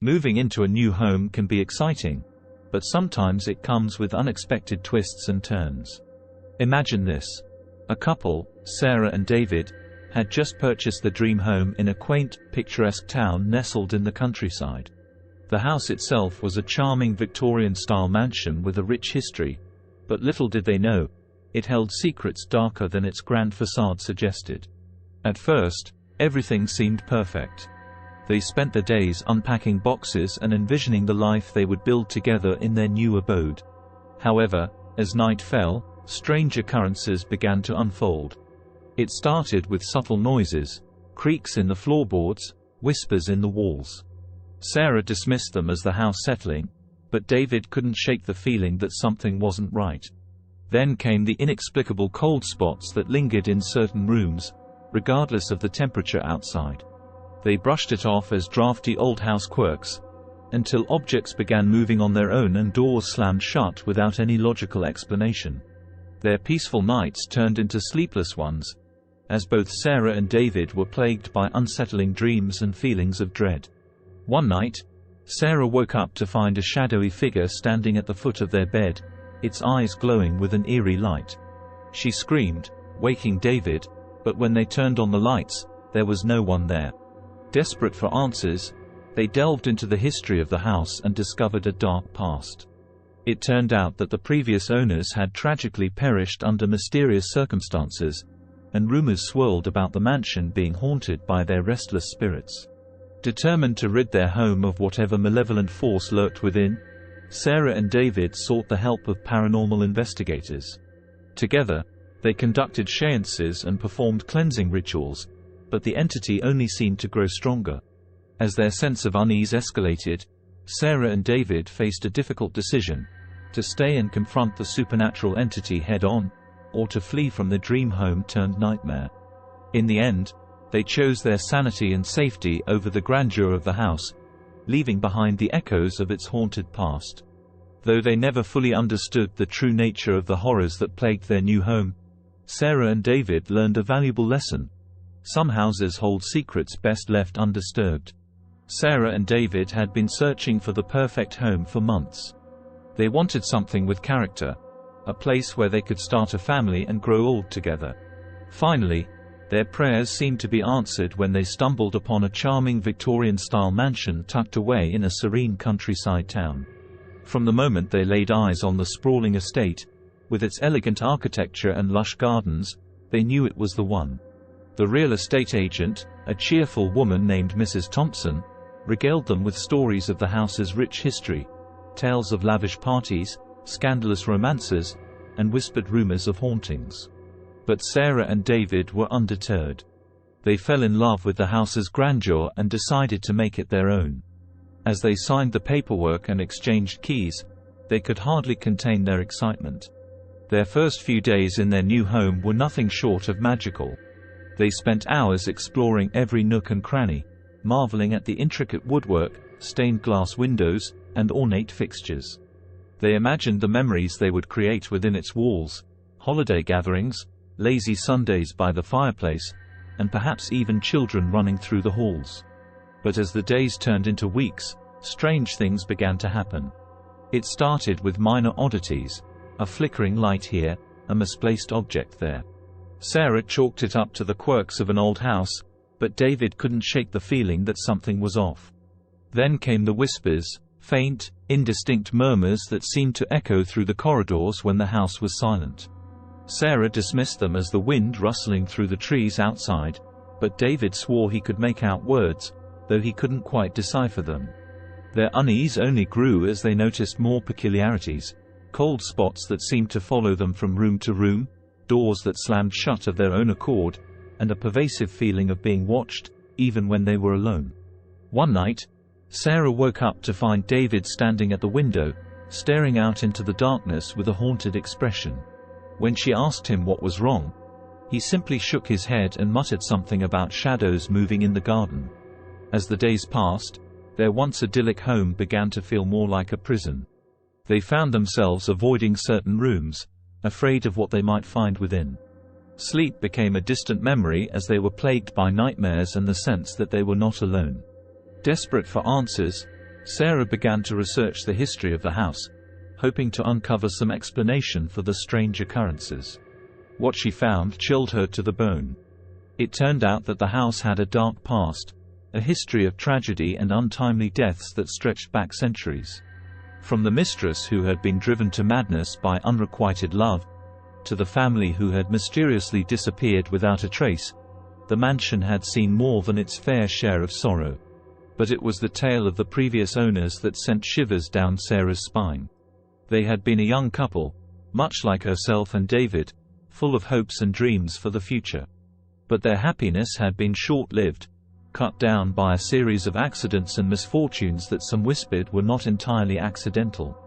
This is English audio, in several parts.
Moving into a new home can be exciting, but sometimes it comes with unexpected twists and turns. Imagine this. A couple, Sarah and David, had just purchased the dream home in a quaint, picturesque town nestled in the countryside. The house itself was a charming Victorian-style mansion with a rich history, but little did they know, it held secrets darker than its grand facade suggested. At first, everything seemed perfect. They spent their days unpacking boxes and envisioning the life they would build together in their new abode. However, as night fell, strange occurrences began to unfold. It started with subtle noises, creaks in the floorboards, whispers in the walls. Sarah dismissed them as the house settling, but David couldn't shake the feeling that something wasn't right. Then came the inexplicable cold spots that lingered in certain rooms, regardless of the temperature outside. They brushed it off as drafty old house quirks, until objects began moving on their own and doors slammed shut without any logical explanation. Their peaceful nights turned into sleepless ones, as both Sarah and David were plagued by unsettling dreams and feelings of dread. One night, Sarah woke up to find a shadowy figure standing at the foot of their bed, its eyes glowing with an eerie light. She screamed, waking David, but when they turned on the lights, there was no one there. Desperate for answers, they delved into the history of the house and discovered a dark past. It turned out that the previous owners had tragically perished under mysterious circumstances, and rumors swirled about the mansion being haunted by their restless spirits. Determined to rid their home of whatever malevolent force lurked within, Sarah and David sought the help of paranormal investigators. Together, they conducted séances and performed cleansing rituals, but the entity only seemed to grow stronger. As their sense of unease escalated, Sarah and David faced a difficult decision: to stay and confront the supernatural entity head-on, or to flee from the dream home turned nightmare. In the end, they chose their sanity and safety over the grandeur of the house, leaving behind the echoes of its haunted past. Though they never fully understood the true nature of the horrors that plagued their new home, Sarah and David learned a valuable lesson. Some houses hold secrets best left undisturbed. Sarah and David had been searching for the perfect home for months. They wanted something with character, a place where they could start a family and grow old together. Finally, their prayers seemed to be answered when they stumbled upon a charming Victorian-style mansion tucked away in a serene countryside town. From the moment they laid eyes on the sprawling estate, with its elegant architecture and lush gardens, they knew it was the one. The real estate agent, a cheerful woman named Mrs. Thompson, regaled them with stories of the house's rich history, tales of lavish parties, scandalous romances, and whispered rumors of hauntings. But Sarah and David were undeterred. They fell in love with the house's grandeur and decided to make it their own. As they signed the paperwork and exchanged keys, they could hardly contain their excitement. Their first few days in their new home were nothing short of magical. They spent hours exploring every nook and cranny, marveling at the intricate woodwork, stained glass windows, and ornate fixtures. They imagined the memories they would create within its walls: holiday gatherings, lazy Sundays by the fireplace, and perhaps even children running through the halls. But as the days turned into weeks, strange things began to happen. It started with minor oddities: a flickering light here, a misplaced object there. Sarah chalked it up to the quirks of an old house, but David couldn't shake the feeling that something was off. Then came the whispers, faint, indistinct murmurs that seemed to echo through the corridors when the house was silent. Sarah dismissed them as the wind rustling through the trees outside, but David swore he could make out words, though he couldn't quite decipher them. Their unease only grew as they noticed more peculiarities: cold spots that seemed to follow them from room to room, doors that slammed shut of their own accord, and a pervasive feeling of being watched, even when they were alone. One night, Sarah woke up to find David standing at the window, staring out into the darkness with a haunted expression. When she asked him what was wrong, he simply shook his head and muttered something about shadows moving in the garden. As the days passed, their once idyllic home began to feel more like a prison. They found themselves avoiding certain rooms, afraid of what they might find within. Sleep became a distant memory as they were plagued by nightmares and the sense that they were not alone. Desperate for answers, Sarah began to research the history of the house, hoping to uncover some explanation for the strange occurrences. What she found chilled her to the bone. It turned out that the house had a dark past, a history of tragedy and untimely deaths that stretched back centuries. From the mistress who had been driven to madness by unrequited love, to the family who had mysteriously disappeared without a trace, the mansion had seen more than its fair share of sorrow. But it was the tale of the previous owners that sent shivers down Sarah's spine. They had been a young couple, much like herself and David, full of hopes and dreams for the future. But their happiness had been short-lived, cut down by a series of accidents and misfortunes that some whispered were not entirely accidental.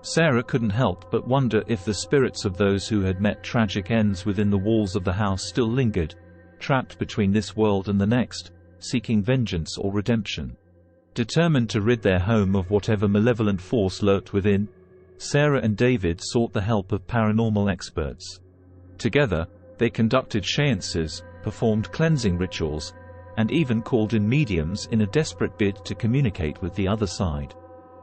Sarah couldn't help but wonder if the spirits of those who had met tragic ends within the walls of the house still lingered, trapped between this world and the next, seeking vengeance or redemption. Determined to rid their home of whatever malevolent force lurked within, Sarah and David sought the help of paranormal experts. Together, they conducted séances, performed cleansing rituals, and even called in mediums in a desperate bid to communicate with the other side.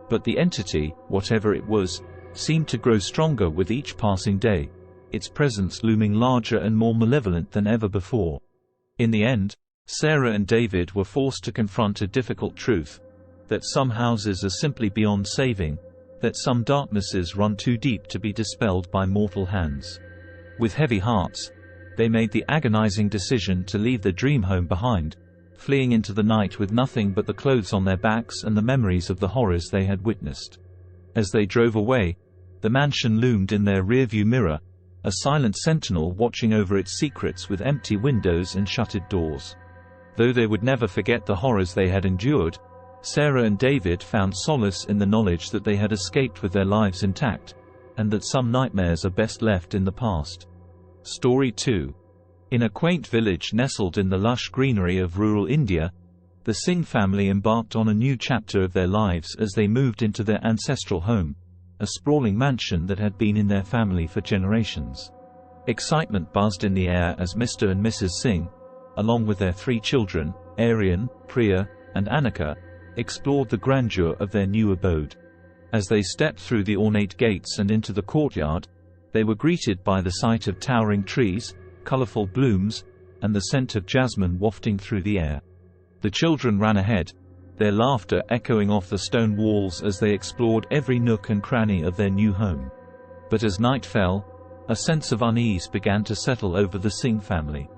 But the entity, whatever it was, seemed to grow stronger with each passing day, its presence looming larger and more malevolent than ever before. In the end, Sarah and David were forced to confront a difficult truth: that some houses are simply beyond saving, that some darknesses run too deep to be dispelled by mortal hands. With heavy hearts, they made the agonizing decision to leave their dream home behind, fleeing into the night with nothing but the clothes on their backs and the memories of the horrors they had witnessed. As they drove away, the mansion loomed in their rearview mirror, a silent sentinel watching over its secrets with empty windows and shuttered doors. Though they would never forget the horrors they had endured, Sarah and David found solace in the knowledge that they had escaped with their lives intact, and that some nightmares are best left in the past. Story 2. In a quaint village nestled in the lush greenery of rural India, the Singh family embarked on a new chapter of their lives as they moved into their ancestral home, a sprawling mansion that had been in their family for generations. Excitement buzzed in the air as Mr. and Mrs. Singh, along with their 3 children, Aryan, Priya, and Annika, explored the grandeur of their new abode. As they stepped through the ornate gates and into the courtyard, they were greeted by the sight of towering trees, colorful blooms, and the scent of jasmine wafting through the air. The children ran ahead, their laughter echoing off the stone walls as they explored every nook and cranny of their new home. But as night fell, a sense of unease began to settle over the Singh family.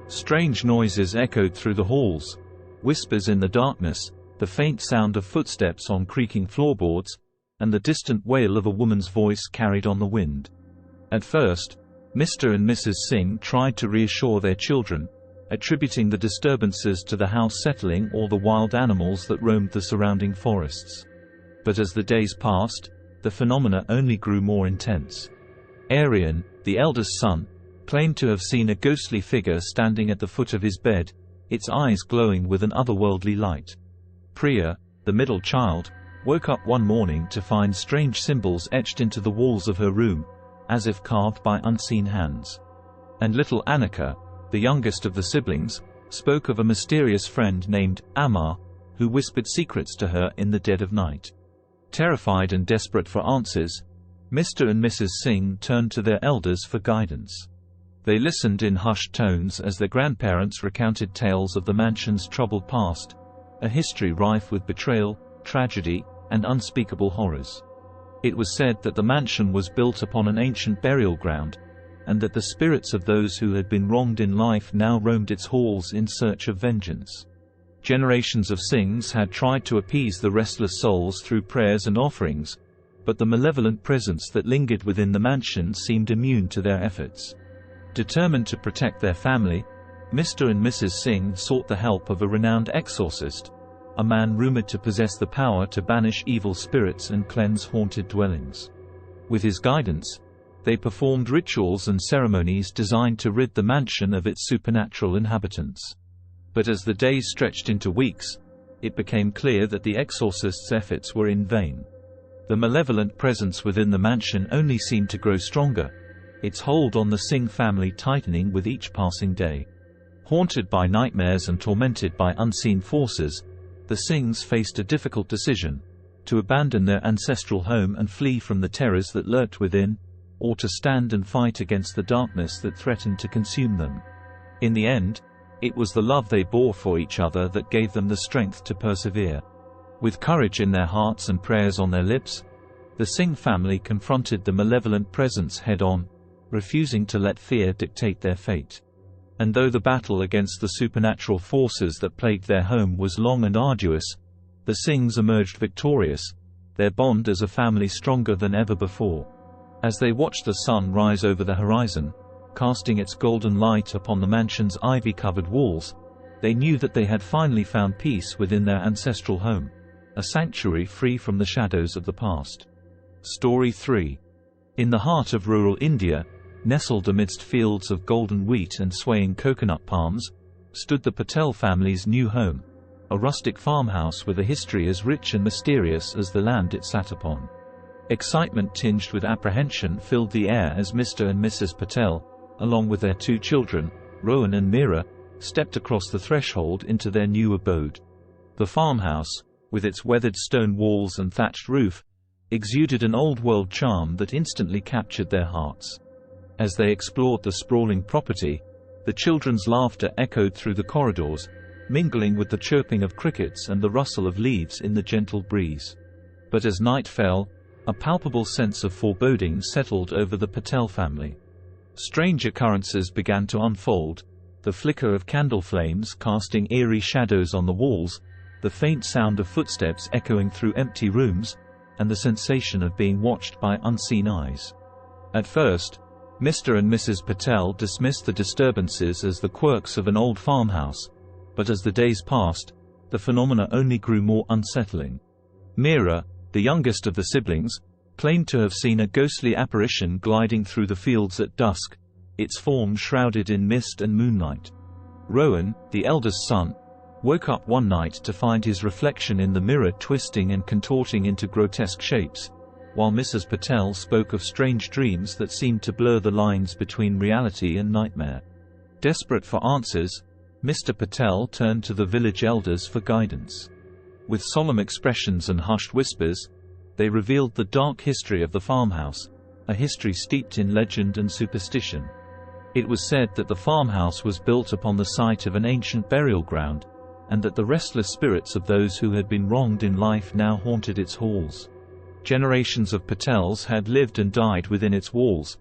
Strange noises echoed through the halls, whispers in the darkness, the faint sound of footsteps on creaking floorboards, and the distant wail of a woman's voice carried on the wind. At first, Mr. and Mrs. Singh tried to reassure their children, attributing the disturbances to the house settling or the wild animals that roamed the surrounding forests. But as the days passed, the phenomena only grew more intense. Aryan, the eldest son, claimed to have seen a ghostly figure standing at the foot of his bed, its eyes glowing with an otherworldly light. Priya, the middle child, woke up one morning to find strange symbols etched into the walls of her room, as if carved by unseen hands. And little Annika, the youngest of the siblings, spoke of a mysterious friend named Amar, who whispered secrets to her in the dead of night. Terrified and desperate for answers, Mr. and Mrs. Singh turned to their elders for guidance. They listened in hushed tones as their grandparents recounted tales of the mansion's troubled past, a history rife with betrayal, tragedy, and unspeakable horrors. It was said that the mansion was built upon an ancient burial ground, and that the spirits of those who had been wronged in life now roamed its halls in search of vengeance. Generations of Singhs had tried to appease the restless souls through prayers and offerings, but the malevolent presence that lingered within the mansion seemed immune to their efforts. Determined to protect their family, Mr. and Mrs. Singh sought the help of a renowned exorcist, a man rumored to possess the power to banish evil spirits and cleanse haunted dwellings. With his guidance, they performed rituals and ceremonies designed to rid the mansion of its supernatural inhabitants. But as the days stretched into weeks, it became clear that the exorcist's efforts were in vain. The malevolent presence within the mansion only seemed to grow stronger, its hold on the Singh family tightening with each passing day. Haunted by nightmares and tormented by unseen forces, the Singhs faced a difficult decision: to abandon their ancestral home and flee from the terrors that lurked within, or to stand and fight against the darkness that threatened to consume them. In the end, it was the love they bore for each other that gave them the strength to persevere. With courage in their hearts and prayers on their lips, the Singh family confronted the malevolent presence head-on, refusing to let fear dictate their fate. And though the battle against the supernatural forces that plagued their home was long and arduous, the Singhs emerged victorious, their bond as a family stronger than ever before. As they watched the sun rise over the horizon, casting its golden light upon the mansion's ivy-covered walls, they knew that they had finally found peace within their ancestral home, a sanctuary free from the shadows of the past. Story 3. In the heart of rural India, nestled amidst fields of golden wheat and swaying coconut palms, stood the Patel family's new home, a rustic farmhouse with a history as rich and mysterious as the land it sat upon. Excitement tinged with apprehension filled the air as Mr. and Mrs. Patel, along with their 2 children, Rohan and Meera, stepped across the threshold into their new abode. The farmhouse, with its weathered stone walls and thatched roof, exuded an old-world charm that instantly captured their hearts. As they explored the sprawling property, the children's laughter echoed through the corridors, mingling with the chirping of crickets and the rustle of leaves in the gentle breeze. But as night fell, a palpable sense of foreboding settled over the Patel family. Strange occurrences began to unfold, the flicker of candle flames casting eerie shadows on the walls, the faint sound of footsteps echoing through empty rooms, and the sensation of being watched by unseen eyes. At first, Mr. and Mrs. Patel dismissed the disturbances as the quirks of an old farmhouse, but as the days passed, the phenomena only grew more unsettling. Meera, the youngest of the siblings, claimed to have seen a ghostly apparition gliding through the fields at dusk, its form shrouded in mist and moonlight. Rohan, the eldest son, woke up one night to find his reflection in the mirror twisting and contorting into grotesque shapes, while Mrs. Patel spoke of strange dreams that seemed to blur the lines between reality and nightmare. Desperate for answers, Mr. Patel turned to the village elders for guidance. With solemn expressions and hushed whispers, they revealed the dark history of the farmhouse, a history steeped in legend and superstition. It was said that the farmhouse was built upon the site of an ancient burial ground, and that the restless spirits of those who had been wronged in life now haunted its halls. Generations of Patels had lived and died within its walls,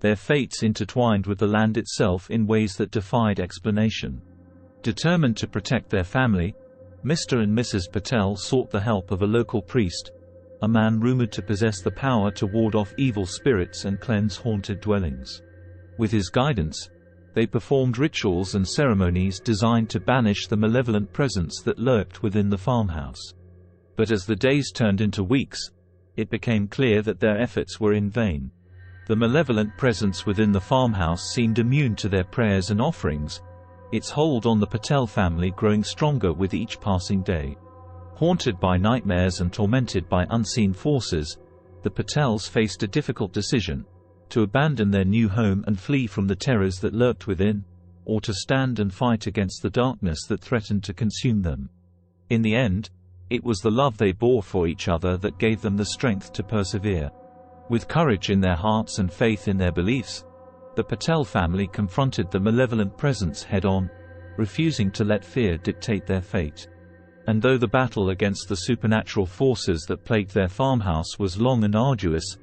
their fates intertwined with the land itself in ways that defied explanation. Determined to protect their family, Mr. and Mrs. Patel sought the help of a local priest, a man rumored to possess the power to ward off evil spirits and cleanse haunted dwellings. With his guidance, they performed rituals and ceremonies designed to banish the malevolent presence that lurked within the farmhouse. But as the days turned into weeks, it became clear that their efforts were in vain. The malevolent presence within the farmhouse seemed immune to their prayers and offerings, its hold on the Patel family growing stronger with each passing day. Haunted by nightmares and tormented by unseen forces, the Patels faced a difficult decision: to abandon their new home and flee from the terrors that lurked within, or to stand and fight against the darkness that threatened to consume them. In the end, it was the love they bore for each other that gave them the strength to persevere. With courage in their hearts and faith in their beliefs, the Patel family confronted the malevolent presence head-on, refusing to let fear dictate their fate. And though the battle against the supernatural forces that plagued their farmhouse was long and arduous,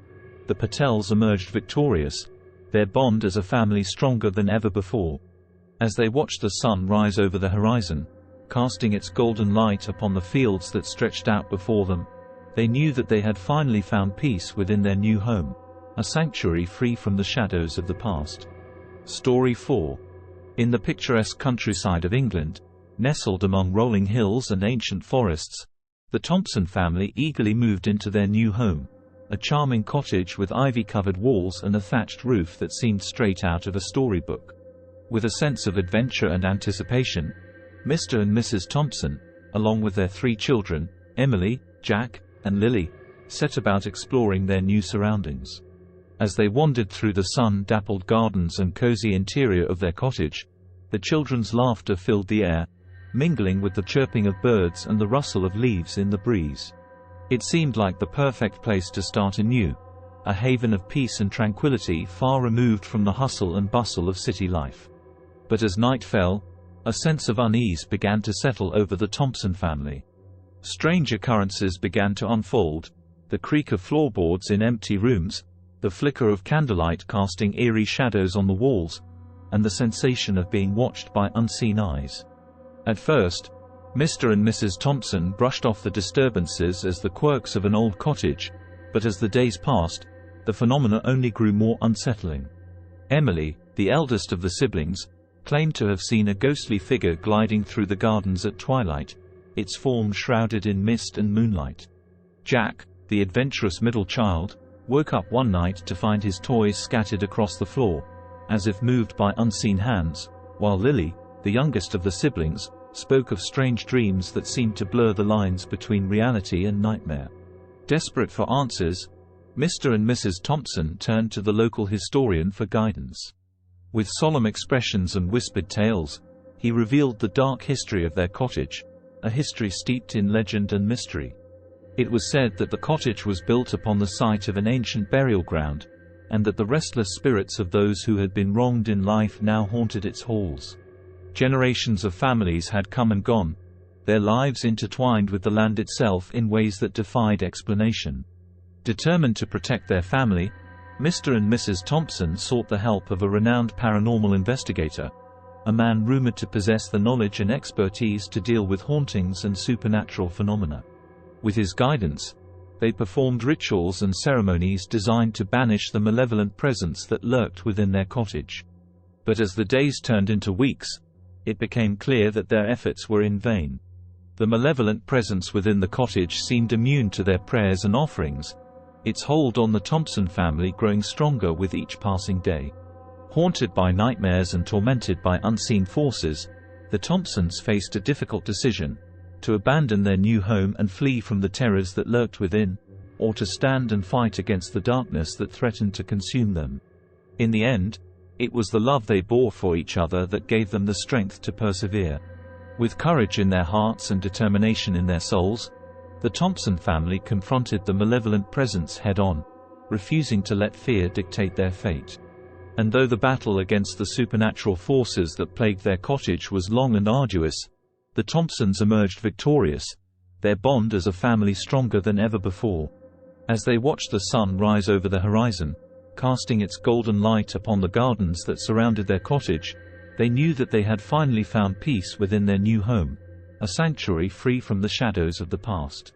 the Patels emerged victorious, their bond as a family stronger than ever before. As they watched the sun rise over the horizon, casting its golden light upon the fields that stretched out before them, they knew that they had finally found peace within their new home, a sanctuary free from the shadows of the past. Story 4. In the picturesque countryside of England, nestled among rolling hills and ancient forests, the Thompson family eagerly moved into their new home, a charming cottage with ivy-covered walls and a thatched roof that seemed straight out of a storybook. With a sense of adventure and anticipation, Mr. and Mrs. Thompson, along with their 3 children, Emily, Jack, and Lily, set about exploring their new surroundings. As they wandered through the sun-dappled gardens and cozy interior of their cottage, the children's laughter filled the air, mingling with the chirping of birds and the rustle of leaves in the breeze. It seemed like the perfect place to start anew, a haven of peace and tranquility far removed from the hustle and bustle of city life. But as night fell, a sense of unease began to settle over the Thompson family. Strange occurrences began to unfold: the creak of floorboards in empty rooms, the flicker of candlelight casting eerie shadows on the walls, and the sensation of being watched by unseen eyes. At first, Mr. and Mrs. Thompson brushed off the disturbances as the quirks of an old cottage, but as the days passed, the phenomena only grew more unsettling. Emily, the eldest of the siblings, claimed to have seen a ghostly figure gliding through the gardens at twilight, its form shrouded in mist and moonlight. Jack, the adventurous middle child, woke up one night to find his toys scattered across the floor, as if moved by unseen hands, while Lily, the youngest of the siblings, spoke of strange dreams that seemed to blur the lines between reality and nightmare. Desperate for answers, Mr. and Mrs. Thompson turned to the local historian for guidance. With solemn expressions and whispered tales, he revealed the dark history of their cottage, a history steeped in legend and mystery. It was said that the cottage was built upon the site of an ancient burial ground, and that the restless spirits of those who had been wronged in life now haunted its halls. Generations of families had come and gone, their lives intertwined with the land itself in ways that defied explanation. Determined to protect their family, Mr. and Mrs. Thompson sought the help of a renowned paranormal investigator, a man rumored to possess the knowledge and expertise to deal with hauntings and supernatural phenomena. With his guidance, they performed rituals and ceremonies designed to banish the malevolent presence that lurked within their cottage. But as the days turned into weeks, it became clear that their efforts were in vain. The malevolent presence within the cottage seemed immune to their prayers and offerings, its hold on the Thompson family growing stronger with each passing day. Haunted by nightmares and tormented by unseen forces, the Thompsons faced a difficult decision: to abandon their new home and flee from the terrors that lurked within, or to stand and fight against the darkness that threatened to consume them. In the end, it was the love they bore for each other that gave them the strength to persevere. With courage in their hearts and determination in their souls, the Thompson family confronted the malevolent presence head-on, refusing to let fear dictate their fate. And though the battle against the supernatural forces that plagued their cottage was long and arduous, the Thompsons emerged victorious, their bond as a family stronger than ever before. As they watched the sun rise over the horizon, casting its golden light upon the gardens that surrounded their cottage, they knew that they had finally found peace within their new home, a sanctuary free from the shadows of the past.